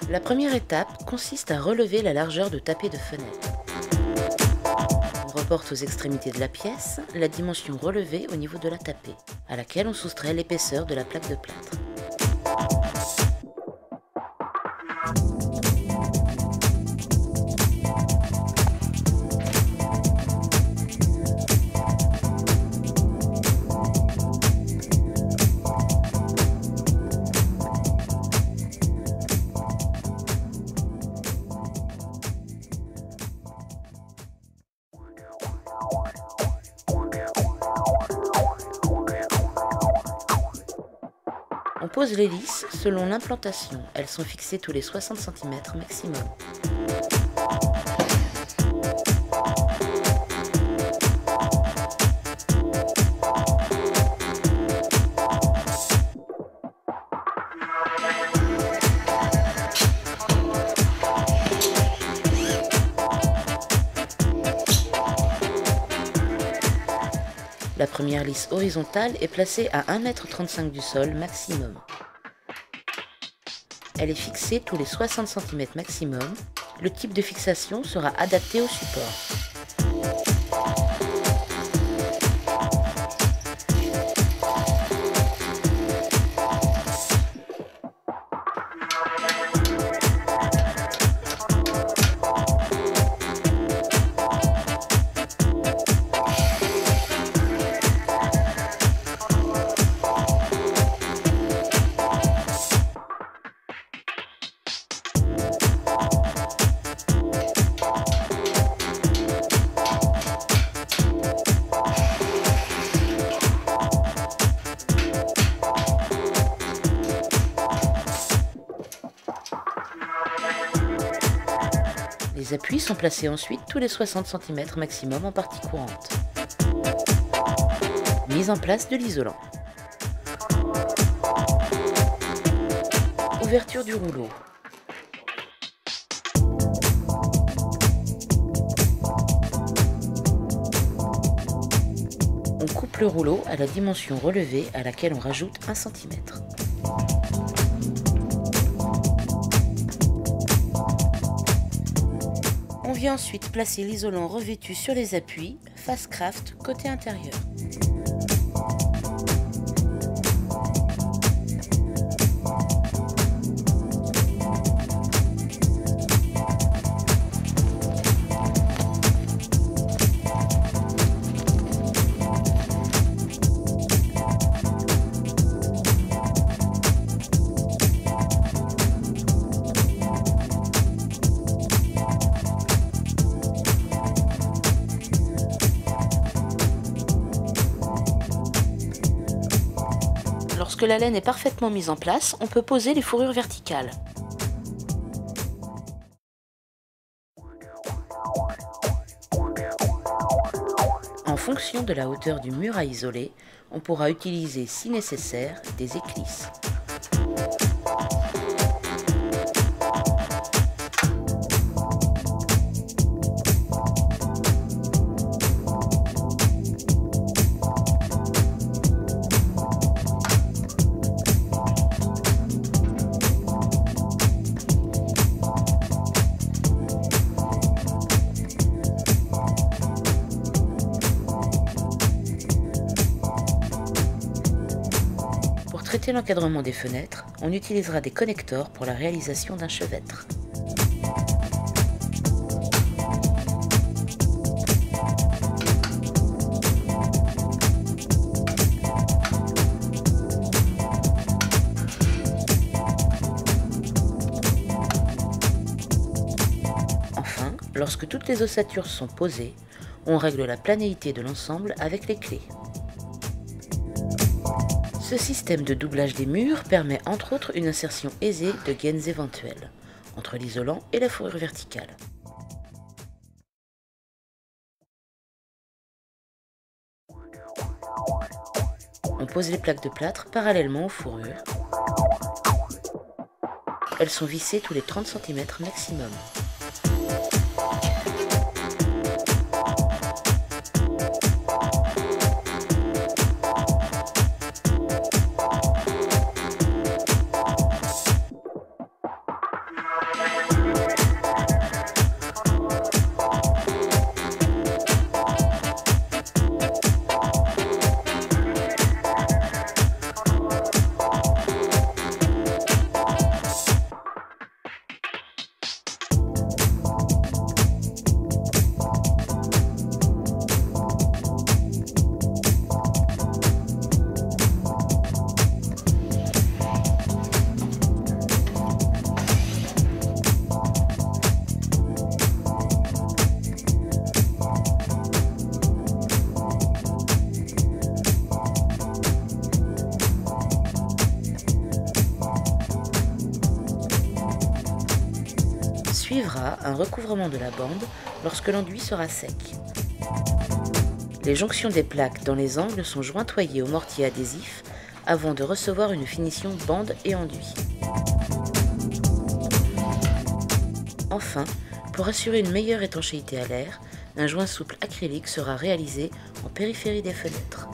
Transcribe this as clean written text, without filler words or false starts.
La première étape consiste à relever la largeur de tapé de fenêtre. On reporte aux extrémités de la pièce la dimension relevée au niveau de la tapée, à laquelle on soustrait l'épaisseur de la plaque de plâtre. On pose les lisses selon l'implantation. Elles sont fixées tous les 60 cm maximum. La première lisse horizontale est placée à 1,35 m du sol maximum. Elle est fixée tous les 60 cm maximum. Le type de fixation sera adapté au support. Les appuis sont placés ensuite tous les 60 cm maximum en partie courante. Mise en place de l'isolant. Ouverture du rouleau. On coupe le rouleau à la dimension relevée à laquelle on rajoute 1 cm. On vient ensuite placer l'isolant revêtu sur les appuis, face craft, côté intérieur. Lorsque la laine est parfaitement mise en place, on peut poser les fourrures verticales. En fonction de la hauteur du mur à isoler, on pourra utiliser, si nécessaire, des éclisses. Pour traiter l'encadrement des fenêtres, on utilisera des connecteurs pour la réalisation d'un chevêtre. Enfin, lorsque toutes les ossatures sont posées, on règle la planéité de l'ensemble avec les clés. Ce système de doublage des murs permet entre autres une insertion aisée de gaines éventuelles entre l'isolant et la fourrure verticale. On pose les plaques de plâtre parallèlement aux fourrures. Elles sont vissées tous les 30 cm maximum. suivra un recouvrement de la bande lorsque l'enduit sera sec. Les jonctions des plaques dans les angles sont jointoyées au mortier adhésif avant de recevoir une finition bande et enduit. Enfin, pour assurer une meilleure étanchéité à l'air, un joint souple acrylique sera réalisé en périphérie des fenêtres.